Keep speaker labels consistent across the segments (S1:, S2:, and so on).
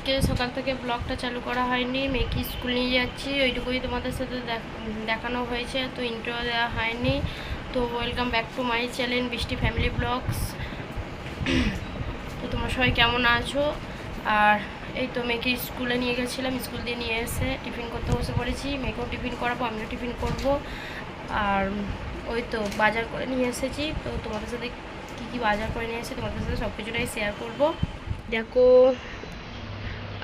S1: আজকে সকাল থেকে ব্লগটা চালু করা হয়নি, মেয়েকে স্কুল নিয়ে যাচ্ছি ওইটুকুই তোমাদের সাথে দেখানো হয়েছে, তো ইন্ট্রো দেওয়া হয়নি। তো welcome back to my channel বৃষ্টি ফ্যামিলি ব্লগস। তো তোমরা সবাই কেমন আছো? আর এই তো মেয়েকে স্কুলে নিয়ে গেছিলাম, স্কুল দিয়ে নিয়ে এসে টিফিন করতে বসে পড়েছি। মেয়েকেও টিফিন করাবো, আমিও টিফিন করব। আর ওই তো বাজার করে নিয়ে এসেছি, তো তোমাদের সাথে কী কী বাজার করে নিয়ে এসেছি তোমাদের সাথে সব কিছুটাই শেয়ার করবো। দেখো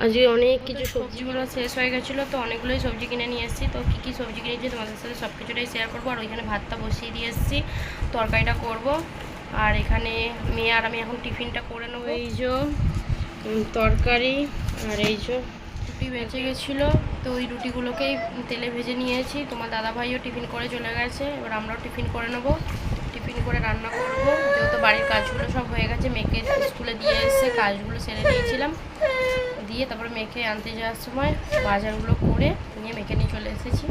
S1: আজকে অনেক কিছু সবজিগুলো শেষ হয়ে গেছিলো, তো অনেকগুলোই সবজি কিনে নিয়ে এসেছি। তো কী কী সবজি কিনেছি তোমাদের সাথে সব কিছুটাই শেয়ার করবো। আর ওইখানে ভাতটা বসিয়ে দিয়ে এসেছি, তরকারিটা করব। আর এখানে মেয়ে আর আমি এখন টিফিনটা করে নেবো। এই যে তরকারি আর এই যে রুটি বেঁচে গেছিলো, তো ওই রুটিগুলোকেই তেলে ভেজে নিয়েছি। তোমার দাদাভাইও টিফিন করে চলে গেছে, এবার আমরাও টিফিন করে নেবো। টিফিন করে রান্না করবো, যেহেতু বাড়ির কাজগুলো সব হয়ে গেছে। মেয়েকে স্কুলে দিয়ে এসে কাজগুলো সেরে নিয়েছিলাম, দিয়ে তারপরে মেয়েকে আনতে যাওয়ার সময় বাজারগুলো করে নিয়ে মেয়েকে নিয়ে চলে এসেছি।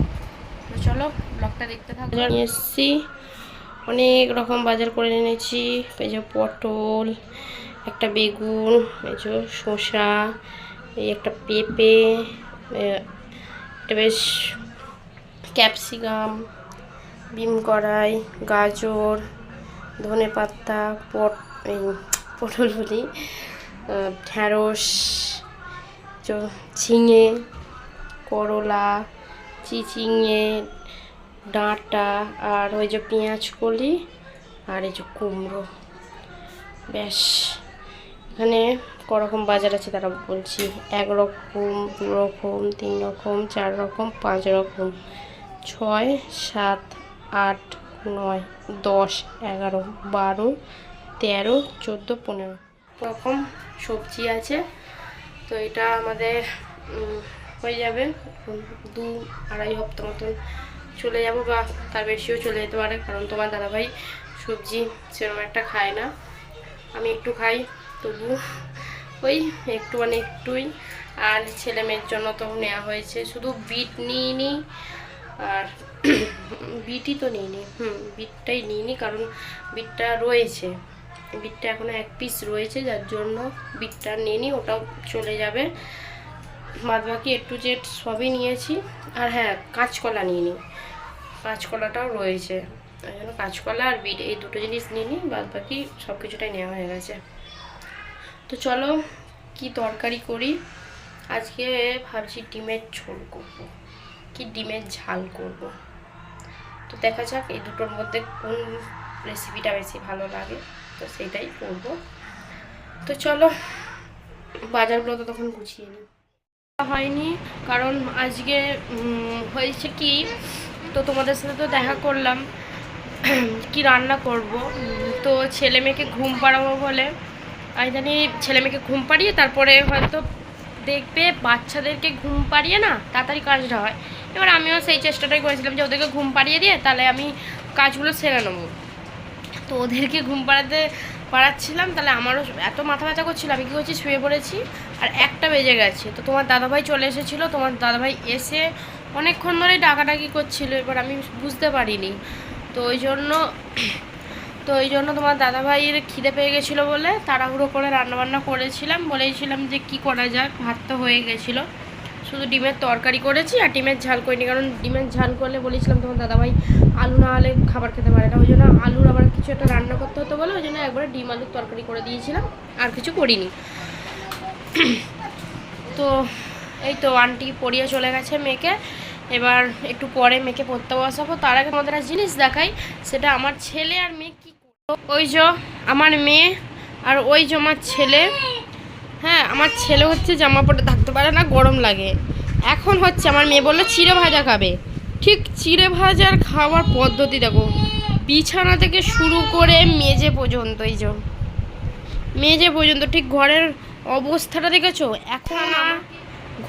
S1: তো চলো ব্লগটা দেখতে থাকো। নিয়ে এসেছি, অনেক রকম বাজার করে এনেছি। এই যে পটল, একটা বেগুন, এই যে শসা, এই একটা পেঁপে, একটা বেশ ক্যাপসিকাম, বিম কড়াই, গাজর, ধনেপাতা, পটল বলি, ঢ্যাঁড়স, ঝিঙে, করলা, চিচিঙে, ডাঁটা, আর ওই যে পেঁয়াজ কলি, আর এই যে কুমড়ো। ব্যাস এখানে করকম বাজার আছে তারা বলছি, 1 রকম, 2 রকম, 3 রকম, 4 রকম, 5 রকম, 6, 7, 8, 9, 10, 11, 12, 13, 14, 15 রকম সবজি আছে। তো এটা আমাদের হয়ে যাবে 2-2.5 হপ্তাহ মতন চলে যাব, বা তার বেশিও চলে যেতে পারে, কারণ তোমার দাদাভাই সবজি সেরকম একটা খায় না, আমি একটু খাই, তবু ওই একটু মানে একটুই। আর ছেলে মেয়ের জন্য তো নেওয়া হয়েছে, শুধু বিট নিইনি, আর বিটই তো নিইনি, বিটটাই নিইনি, কারণ বিটটা রয়েছে, বিটটা এখনো 1 পিস রয়েছে, যার জন্য বিটটা নিইনি, ওটাও চলে যাবে। বাদবাকি A to Z সবই নিয়েছি। আর হ্যাঁ, কাঁচকলা নিইনি, কাঁচকলাটাও রয়েছে, ওই জন্য কাঁচকলা আর বিট এই দুটো জিনিস নিইনি, বাদবাকি সব কিছুটাই নেওয়া হয়ে গেছে। তো চলো কি তরকারি করি। আজকে ভাবছি ডিমের ঝোল করব, কি ডিমের ঝাল করব। তো দেখা যাক এই দুটোর মধ্যে কোন রেসিপিটা বেশি ভালো লাগে, তো সেটাই করব। তো চলো বাজারগুলো তো তখন গুছিয়ে নিই। হয়নি, কারণ আজকে হয়েছে কি, তো তোমাদের সাথে তো দেখা করলাম কি রান্না করব। তো ছেলে মেয়েকে ঘুম পাড়াবো বলে, আমি জানি ছেলে মেয়েকে ঘুম পাড়িয়ে তারপরে হয়তো দেখবে বাচ্চাদেরকে ঘুম পাড়িয়ে না তাড়াতাড়ি কাজটা হয়। এবার আমিও সেই চেষ্টাটাই করেছিলাম যে ওদেরকে ঘুম পাড়িয়ে দিয়ে তাহলে আমি কাজগুলো সেরে নেবো। তো ওদেরকে ঘুম পাড়াচ্ছিলাম, তাহলে আমারও এত মাথা ব্যথা করছিল, আমি কী করছি শুয়ে পড়েছি, আর 1টা বেজে গেছে। তো তোমার দাদাভাই চলে এসেছিলো, তোমার দাদাভাই এসে অনেকক্ষণ ধরেই ডাকাডাকি করছিল, এবার আমি বুঝতে পারিনি। তো ওই জন্য তোমার দাদাভাইয়ের খিদে পেয়ে গেছিলো বলে তাড়াহুড়ো করে রান্নাবান্না করেছিলাম, বলেছিলাম যে কি করা যাক, ভাত তো হয়ে গেছিলো, শুধু ডিমের তরকারি করেছি আর ডিমের ঝাল করিনি, কারণ ডিমের ঝাল করলে বলেছিলাম তোমার দাদাভাই আলু না হলে খাবার খেতে পারে না, ওই জন্য আলুর আবার কিছু একটা রান্না করতে হতো বলে ওই জন্য একবারে ডিম আলুর তরকারি করে দিয়েছিলাম, আর কিছু করিনি। তো এই তো আন্টি পড়িয়ে চলে গেছে মেয়েকে, এবার একটু পরে মেয়েকে পড়তে বসাবো। তার আগে আমাদের জিনিস দেখাই, সেটা আমার ছেলে আর মেয়ে কি করলো। ওই যে আমার মেয়ে আর ওই যে আমার ছেলে। হ্যাঁ, আমার ছেলে হচ্ছে জামা পরে থাকতে পারে না, গরম লাগে। এখন হচ্ছে আমার মেয়ে বললো চিড়ে ভাজা খাবে, ঠিক চিড়ে ভাজার খাওয়ার পদ্ধতি দেখো, বিছানা থেকে শুরু করে মেজে পর্যন্ত, এই যে মেজে পর্যন্ত ঠিক ঘরের অবস্থাটা দেখেছো। এখন আমার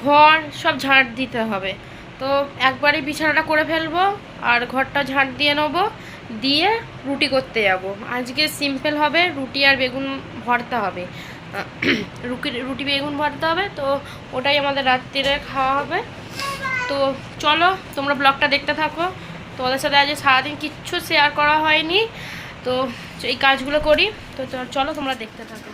S1: ঘর সব ঝাঁট দিতে হবে, তো একবারই বিছানাটা করে ফেলবো আর ঘরটা ঝাঁট দিয়ে নেবো, দিয়ে রুটি করতে যাব। আজকে সিম্পল হবে, রুটি আর বেগুন ভর্তা হবে, রুটি বেগুন ভর্তা হবে, তো ওটাই আমাদের রাত্রিরে খাওয়া হবে। তো চলো তোমরা ব্লগটা দেখতে থাকো। তোমাদের সাথে আজ সারাদিন কিচ্ছু শেয়ার করা হয়নি, তো এই কাজগুলো করি। তো চলো তোমরা দেখতে থাকো।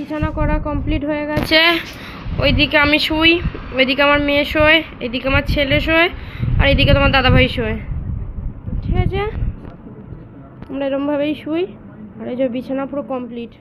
S1: বিছানা করা কমপ্লিট হয়ে গেছে। ওইদিকে আমি শুই, ওইদিকে আমার মেয়ে শোয়, এদিকে আমার ছেলে শোয়, আর এদিকে তোমার দাদাভাই শোয়। ঠিক আছে, আমরা এরকমভাবেই শুই। আর এই যে বিছানা পুরো কমপ্লিট।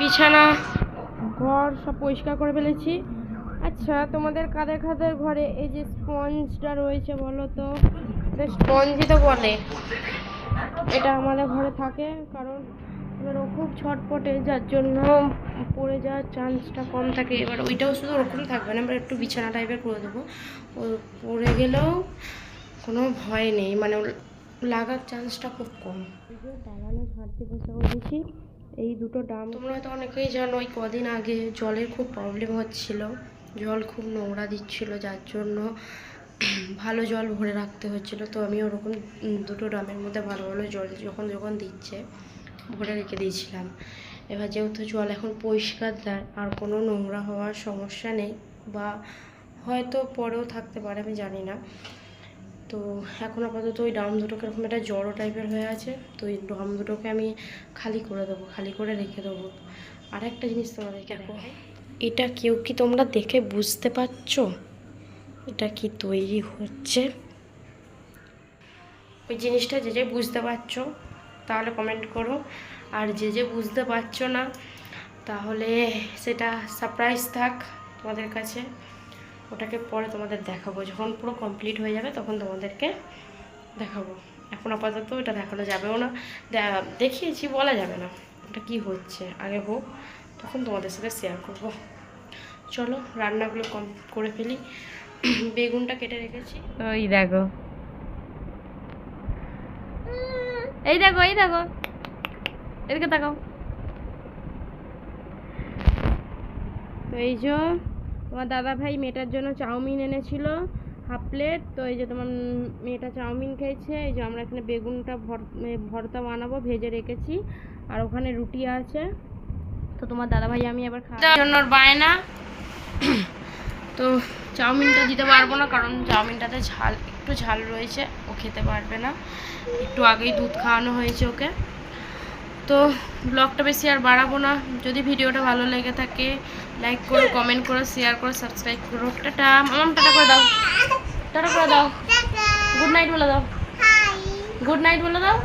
S1: বিছানা ঘর সব পরিষ্কার করে ফেলেছি। আচ্ছা, তোমাদের কাদের কাদের ঘরে এই যে স্পঞ্জটা রয়েছে বলো তো? স্পঞ্জই তো বলে, এটা আমাদের ঘরে থাকে, কারণ এবার ও খুব ছটপটে, যার জন্য পড়ে যাওয়ার চান্সটা কম থাকে। এবার ওইটাও শুধু ওরকম থাকবে না, এবার একটু বিছানা টাইপের করে দেবো, ও পড়ে গেলেও কোনো ভয় নেই, মানে লাগার চান্সটা খুব কম। দালানে ঝাড়তে বসে বলেছি। এই দুটো ড্রাম, তোমরা হয়তো অনেকেই জানো, ওই কদিন আগে জলের খুব প্রবলেম হচ্ছিল, জল খুব নোংরা দিচ্ছিল, যার জন্য ভালো জল ভরে রাখতে হচ্ছিল। তো আমি ওরকম দুটো ড্রামের মধ্যে ভালো ভালো জল যখন দিচ্ছে ভরে রেখে দিয়েছিলাম। এবার যেহেতু জল এখন পরিষ্কার দেয়, আর কোনো নোংরা হওয়ার সমস্যা নেই, বা হয়তো পরেও থাকতে পারে, আমি জানি না। তো এখন আপাতত ওই ড্রাম দুটোকে এরকম একটা জড়ো টাইপের হয়ে আছে, তো ওই ড্রাম দুটোকে আমি খালি করে দেবো, খালি করে রেখে দেবো। আর একটা জিনিস তোমাদেরকে দেখো, এটা কেউ কি তোমরা দেখে বুঝতে পারছো এটা কি তৈরি হচ্ছে? ওই জিনিসটা যে যে বুঝতে পারছো তাহলে কমেন্ট করো, আর যে যে বুঝতে পারছো না তাহলে সেটা সারপ্রাইজ থাক তোমাদের কাছে। ওটাকে পরে তোমাদের দেখাবো, যখন পুরো কমপ্লিট হয়ে যাবে তখন তোমাদেরকে দেখাবো। এখন আপাতত এটা দেখানো যাবেও না, দেখিয়েছি বলা যাবে না ওটা কি হচ্ছে, আগে হোক তখন তোমাদের সাথে শেয়ার করব। চলো রান্নাগুলো কম করে ফেলি। বেগুনটা কেটে রেখেছি, ওই দেখো এই দেখো এই দেখো, এদিকে তাকাও। তো এই যে তোমার দাদা ভাই মেয়েটার জন্য চাউমিন এনেছিল হাফ প্লেট, তো এই যে তোমার মেয়েটা চাউমিন খেয়েছে। এই যে আমরা এখানে বেগুনটা ভর্তা বানাবো, ভেজে রেখেছি, আর ওখানে রুটি আছে। তো তোমার দাদা ভাই আমি আবার খাওয়ার জন্য বায়না, তো চাউমিনটা দিতে পারবো না কারণ চাউমিনটাতে একটু ঝাল রয়েছে, ও খেতে পারবে না। একটু আগেই দুধ খাওয়ানো হয়েছে ওকে। তো ব্লগটা বেশি আর বাড়াবো না। যদি ভিডিওটা ভালো লেগে থাকে লাইক করো, কমেন্ট করো, শেয়ার করো, সাবস্ক্রাইব করো। টাটা মামাম, টাটা করে দাও, টাটা করে দাও, গুড নাইট বলে দাও, গুড নাইট বলে দাও।